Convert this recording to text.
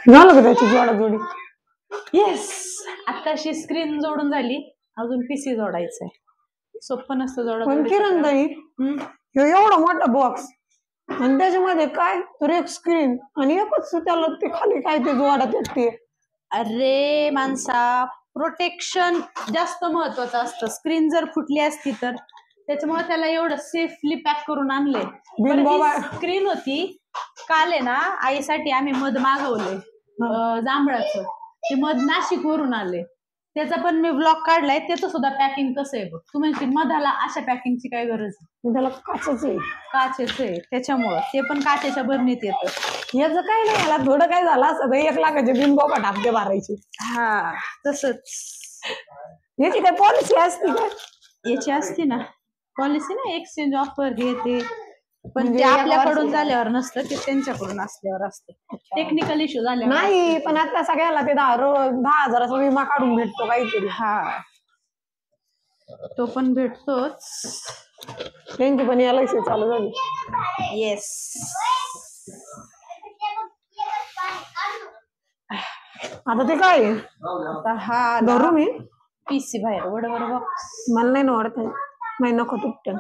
झालं का त्याची जोडाजोडी? येस, आताशी स्क्रीन जोडून झाली, अजून पीसी जोडायचंय. सोपं नसतं पण जोडाजोडी. किरणताई एवढा मोठा बॉक्स आणि त्याच्यामध्ये काय तर एक स्क्रीन आणि एकच त्याला ते खाली काय ते जोडत ते. अरे माणसा, प्रोटेक्शन जास्त महत्वाचं असतं. स्क्रीन जर फुटली असती तर त्याच्यामुळे त्याला एवढं सेफली पॅक करून आणले. स्क्रीन होती काल आहे ना, आईसाठी आम्ही मध मागवले जांभळाचं. ते मध नाशिक वरून आले, त्याचा पण मी ब्लॉग काढलाय. त्याचं सुद्धा पॅकिंग कसं आहे बघ. तू म्हणते मधाला अशा पॅकिंगची काय गरज आहे? त्याला काचच आहे. काचेच आहे, त्याच्यामुळं ते पण काचेच्या बरणीत येतं. याचं काय नाही, याला थोडं काय झालं असं 1 लाखाचे बिनबोका टापके मारायचे. हा तसंच. याची काय पॉलिसी असते का? याची असते ना पॉलिसी, ना एक्सचेंज ऑफर हे ते, पण ते आपल्याकडून झाल्यावर नसतं, ते त्यांच्याकडून असल्यावर असतं. टेक्निकल इश्यू झाल्यावर नाही, पण आता सगळ्याला ते 10,000चा विमा काढून भेटतो काहीतरी. हा, तो पण भेटतोच. त्यांची पण LIC चालू झाली. येस. आता ते काय हा धरू मी पीसी बाहेर वडवड बॉक्स. मला नाही आवडत, नाही नको तुटतं.